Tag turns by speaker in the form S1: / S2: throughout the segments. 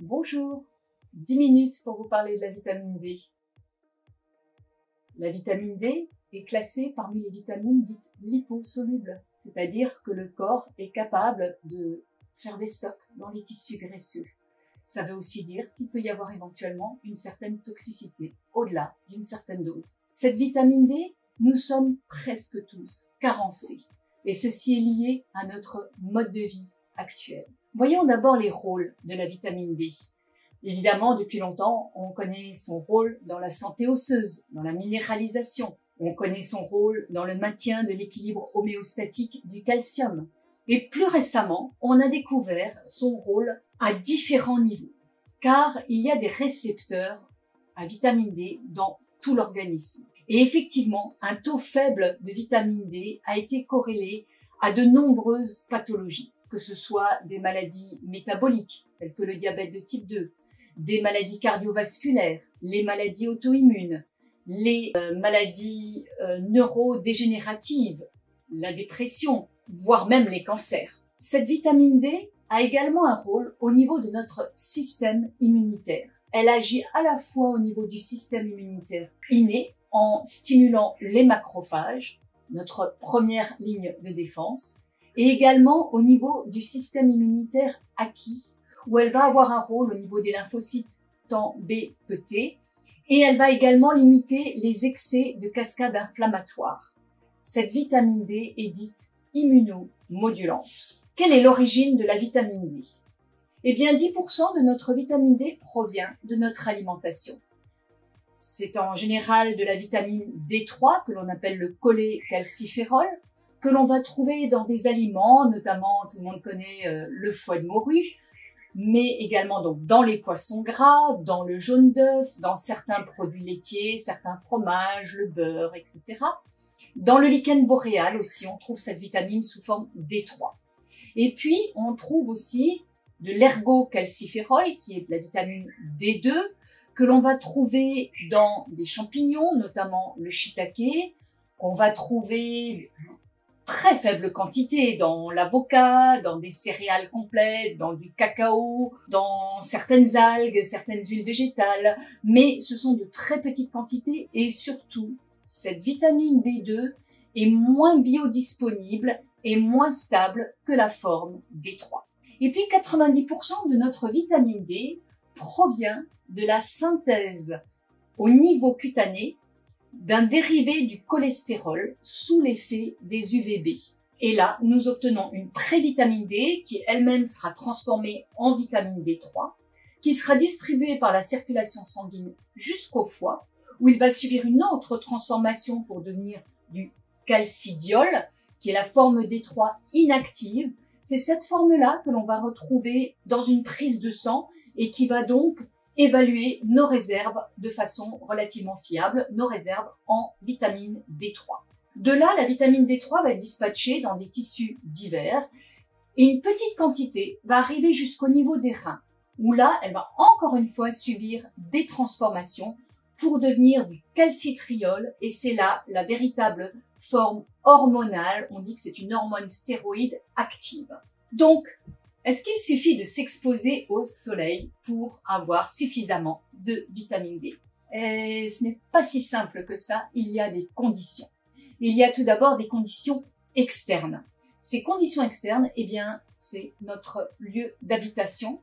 S1: Bonjour, 10 minutes pour vous parler de la vitamine D. La vitamine D est classée parmi les vitamines dites liposolubles, c'est-à-dire que le corps est capable de faire des stocks dans les tissus graisseux. Ça veut aussi dire qu'il peut y avoir éventuellement une certaine toxicité au-delà d'une certaine dose. Cette vitamine D, nous sommes presque tous carencés, et ceci est lié à notre mode de vie actuel. Voyons d'abord les rôles de la vitamine D. Évidemment, depuis longtemps, on connaît son rôle dans la santé osseuse, dans la minéralisation. On connaît son rôle dans le maintien de l'équilibre homéostatique du calcium. Et plus récemment, on a découvert son rôle à différents niveaux, car il y a des récepteurs à vitamine D dans tout l'organisme. Et effectivement, un taux faible de vitamine D a été corrélé à de nombreuses pathologies, que ce soit des maladies métaboliques, telles que le diabète de type 2, des maladies cardiovasculaires, les maladies auto-immunes, les maladies neurodégénératives, la dépression, voire même les cancers. Cette vitamine D a également un rôle au niveau de notre système immunitaire. Elle agit à la fois au niveau du système immunitaire inné, en stimulant les macrophages, notre première ligne de défense, et également au niveau du système immunitaire acquis, où elle va avoir un rôle au niveau des lymphocytes, tant B que T, et elle va également limiter les excès de cascade inflammatoire. Cette vitamine D est dite immunomodulante. Quelle est l'origine de la vitamine D? Eh bien, 10% de notre vitamine D provient de notre alimentation. C'est en général de la vitamine D3, que l'on appelle le cholécalciférol, que l'on va trouver dans des aliments, notamment, tout le monde connaît le foie de morue, mais également donc dans les poissons gras, dans le jaune d'œuf, dans certains produits laitiers, certains fromages, le beurre, etc. Dans le lichen boréal aussi, on trouve cette vitamine sous forme D3. Et puis, on trouve aussi de l'ergocalciférol, qui est de la vitamine D2, que l'on va trouver dans des champignons, notamment le shiitake, qu'on va trouver très faible quantité dans l'avocat, dans des céréales complètes, dans du cacao, dans certaines algues, certaines huiles végétales, mais ce sont de très petites quantités et surtout, cette vitamine D2 est moins biodisponible et moins stable que la forme D3. Et puis 90% de notre vitamine D provient de la synthèse au niveau cutané d'un dérivé du cholestérol sous l'effet des UVB. Et là, nous obtenons une prévitamine D qui elle-même sera transformée en vitamine D3, qui sera distribuée par la circulation sanguine jusqu'au foie, où il va subir une autre transformation pour devenir du calcidiol, qui est la forme D3 inactive. C'est cette forme-là que l'on va retrouver dans une prise de sang et qui va donc évaluer nos réserves de façon relativement fiable, nos réserves en vitamine D3. De là, la vitamine D3 va être dispatchée dans des tissus divers et une petite quantité va arriver jusqu'au niveau des reins, où là, elle va encore une fois subir des transformations pour devenir du calcitriol et c'est là la véritable forme hormonale. On dit que c'est une hormone stéroïde active. Donc, est-ce qu'il suffit de s'exposer au soleil pour avoir suffisamment de vitamine D? Et ce n'est pas si simple que ça, il y a des conditions. Il y a tout d'abord des conditions externes. Ces conditions externes, eh bien, c'est notre lieu d'habitation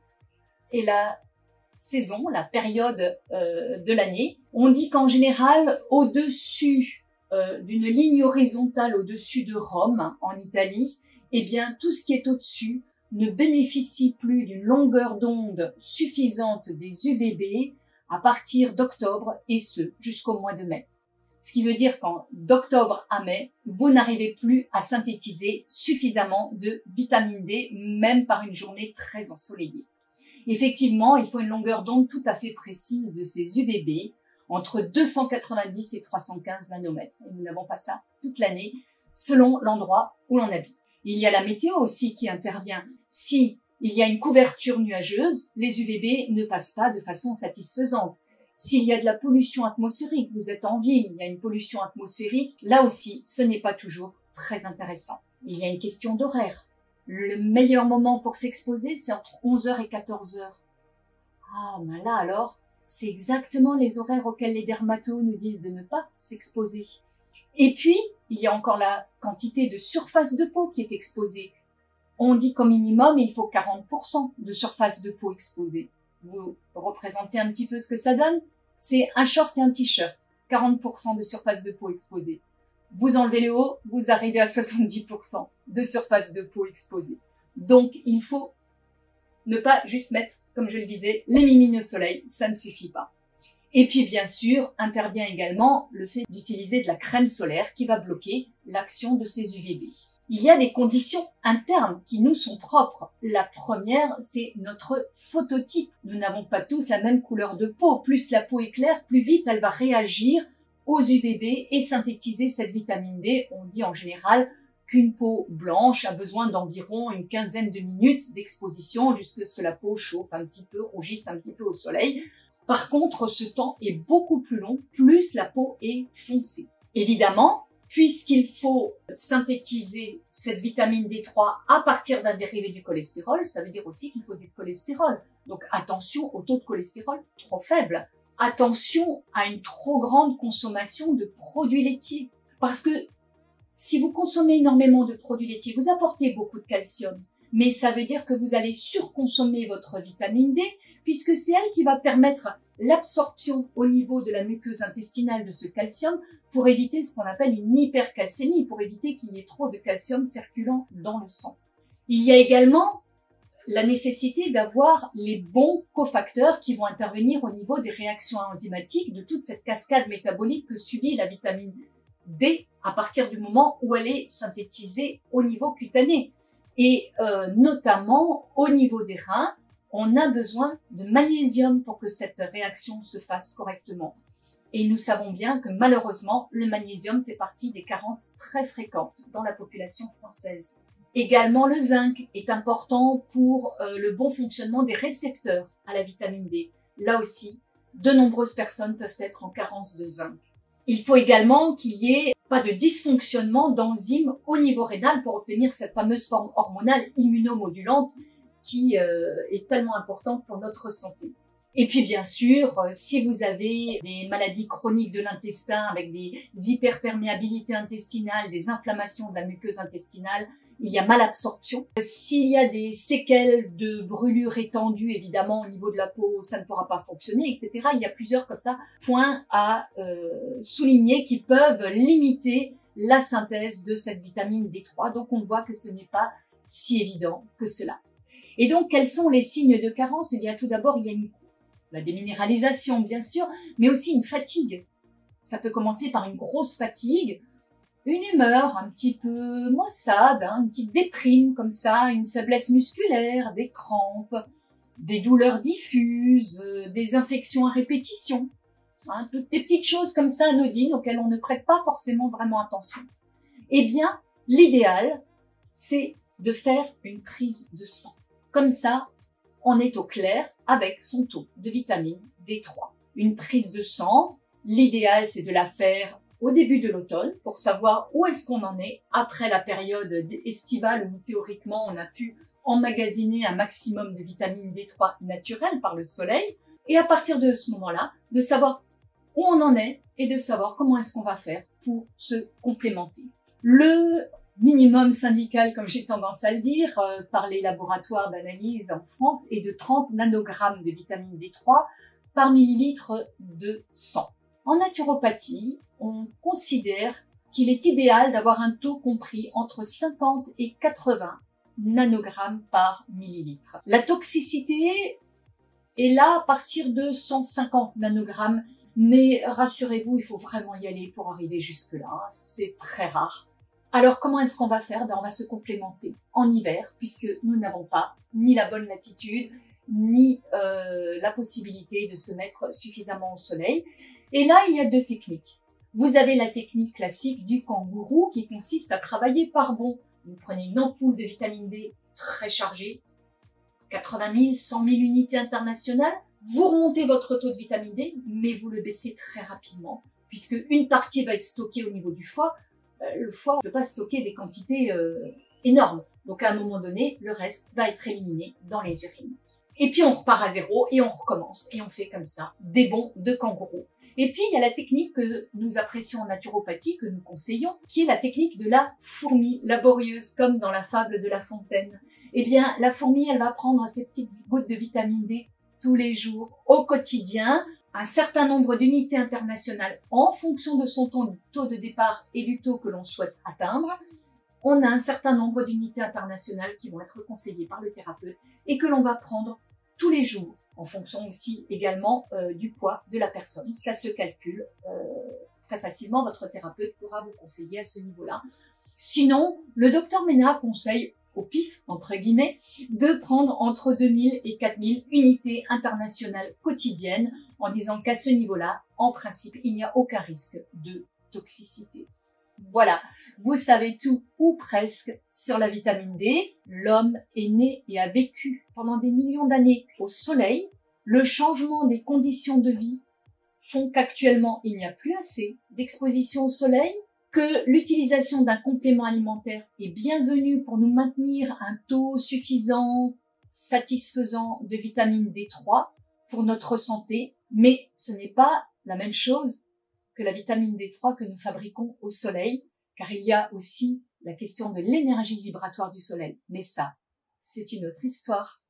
S1: et la saison, la période de l'année. On dit qu'en général, au-dessus d'une ligne horizontale, au-dessus de Rome, en Italie, eh bien, tout ce qui est au-dessus ne bénéficie plus d'une longueur d'onde suffisante des UVB à partir d'octobre et ce jusqu'au mois de mai. Ce qui veut dire qu'en d'octobre à mai, vous n'arrivez plus à synthétiser suffisamment de vitamine D, même par une journée très ensoleillée. Effectivement, il faut une longueur d'onde tout à fait précise de ces UVB, entre 290 et 315 nanomètres. Et nous n'avons pas ça toute l'année, selon l'endroit où l'on habite. Il y a la météo aussi qui intervient. Si il y a une couverture nuageuse, les UVB ne passent pas de façon satisfaisante. S'il y a de la pollution atmosphérique, vous êtes en ville, il y a une pollution atmosphérique, là aussi, ce n'est pas toujours très intéressant. Il y a une question d'horaire. Le meilleur moment pour s'exposer, c'est entre 11h et 14h. Ah, ben là alors, c'est exactement les horaires auxquels les dermatos nous disent de ne pas s'exposer. Et puis, il y a encore la quantité de surface de peau qui est exposée. On dit qu'au minimum, il faut 40% de surface de peau exposée. Vous représentez un petit peu ce que ça donne? C'est un short et un t-shirt. 40% de surface de peau exposée. Vous enlevez le haut, vous arrivez à 70% de surface de peau exposée. Donc, il faut ne pas juste mettre, comme je le disais, les mimines au soleil, ça ne suffit pas. Et puis, bien sûr, intervient également le fait d'utiliser de la crème solaire qui va bloquer l'action de ces UVB. Il y a des conditions internes qui nous sont propres. La première, c'est notre phototype. Nous n'avons pas tous la même couleur de peau. Plus la peau est claire, plus vite elle va réagir aux UVB et synthétiser cette vitamine D. On dit en général qu'une peau blanche a besoin d'environ une quinzaine de minutes d'exposition jusqu'à ce que la peau chauffe un petit peu, rougisse un petit peu au soleil. Par contre, ce temps est beaucoup plus long, plus la peau est foncée. Évidemment, puisqu'il faut synthétiser cette vitamine D3 à partir d'un dérivé du cholestérol, ça veut dire aussi qu'il faut du cholestérol. Donc attention au taux de cholestérol trop faible. Attention à une trop grande consommation de produits laitiers. Parce que si vous consommez énormément de produits laitiers, vous apportez beaucoup de calcium. Mais ça veut dire que vous allez surconsommer votre vitamine D, puisque c'est elle qui va permettre l'absorption au niveau de la muqueuse intestinale de ce calcium pour éviter ce qu'on appelle une hypercalcémie, pour éviter qu'il y ait trop de calcium circulant dans le sang. Il y a également la nécessité d'avoir les bons cofacteurs qui vont intervenir au niveau des réactions enzymatiques, de toute cette cascade métabolique que subit la vitamine D à partir du moment où elle est synthétisée au niveau cutané. Et notamment au niveau des reins, on a besoin de magnésium pour que cette réaction se fasse correctement. Et nous savons bien que malheureusement, le magnésium fait partie des carences très fréquentes dans la population française. Également, le zinc est important pour le bon fonctionnement des récepteurs à la vitamine D. Là aussi, de nombreuses personnes peuvent être en carence de zinc. Il faut également qu'il y ait pas de dysfonctionnement d'enzymes au niveau rénal pour obtenir cette fameuse forme hormonale immunomodulante qui est tellement importante pour notre santé. Et puis bien sûr, si vous avez des maladies chroniques de l'intestin avec des hyperperméabilités intestinales, des inflammations de la muqueuse intestinale, il y a malabsorption. S'il y a des séquelles de brûlures étendues, évidemment, au niveau de la peau, ça ne pourra pas fonctionner, etc. Il y a plusieurs, comme ça, points à souligner qui peuvent limiter la synthèse de cette vitamine D3. Donc, on voit que ce n'est pas si évident que cela. Et donc, quels sont les signes de carence? Eh bien, tout d'abord, il y a la déminéralisation, bien sûr, mais aussi une fatigue. Ça peut commencer par une grosse fatigue, une humeur un petit peu maussade, une petite déprime comme ça, une faiblesse musculaire, des crampes, des douleurs diffuses, des infections à répétition, toutes des petites choses comme ça anodines auxquelles on ne prête pas forcément vraiment attention. Eh bien, l'idéal, c'est de faire une prise de sang. Comme ça, on est au clair avec son taux de vitamine D3. Une prise de sang, l'idéal, c'est de la faire au début de l'automne pour savoir où est-ce qu'on en est après la période estivale où théoriquement on a pu emmagasiner un maximum de vitamine D3 naturelle par le soleil, et à partir de ce moment-là, de savoir où on en est et de savoir comment est-ce qu'on va faire pour se complémenter. Le minimum syndical, comme j'ai tendance à le dire, par les laboratoires d'analyse en France est de 30 nanogrammes de vitamine D3 par millilitre de sang. En naturopathie, on considère qu'il est idéal d'avoir un taux compris entre 50 et 80 nanogrammes par millilitre. La toxicité est là à partir de 150 nanogrammes, mais rassurez-vous, il faut vraiment y aller pour arriver jusque-là. C'est très rare. Alors, comment est-ce qu'on va faire? On va se complémenter en hiver, puisque nous n'avons pas ni la bonne latitude, ni la possibilité de se mettre suffisamment au soleil. Et là, il y a deux techniques. Vous avez la technique classique du kangourou qui consiste à travailler par bond. Vous prenez une ampoule de vitamine D très chargée, 80 000, 100 000 unités internationales. Vous remontez votre taux de vitamine D, mais vous le baissez très rapidement, puisque une partie va être stockée au niveau du foie. Le foie ne peut pas stocker des quantités énormes. Donc à un moment donné, le reste va être éliminé dans les urines. Et puis on repart à zéro et on recommence. Et on fait comme ça des bonds de kangourou. Et puis il y a la technique que nous apprécions en naturopathie, que nous conseillons, qui est la technique de la fourmi laborieuse, comme dans la fable de La Fontaine. Eh bien, la fourmi, elle va prendre ses petites gouttes de vitamine D tous les jours, au quotidien, un certain nombre d'unités internationales en fonction de son taux de départ et du taux que l'on souhaite atteindre. On a un certain nombre d'unités internationales qui vont être conseillées par le thérapeute et que l'on va prendre tous les jours, en fonction aussi également du poids de la personne. Ça se calcule très facilement, votre thérapeute pourra vous conseiller à ce niveau-là. Sinon, le docteur Ménard conseille au pif, entre guillemets, de prendre entre 2000 et 4000 unités internationales quotidiennes en disant qu'à ce niveau-là, en principe, il n'y a aucun risque de toxicité. Voilà, vous savez tout ou presque sur la vitamine D. L'homme est né et a vécu pendant des millions d'années au soleil. Le changement des conditions de vie font qu'actuellement, il n'y a plus assez d'exposition au soleil, que l'utilisation d'un complément alimentaire est bienvenue pour nous maintenir un taux suffisant, satisfaisant de vitamine D3 pour notre santé, mais ce n'est pas la même chose que la vitamine D3 que nous fabriquons au soleil, car il y a aussi la question de l'énergie vibratoire du soleil. Mais ça, c'est une autre histoire.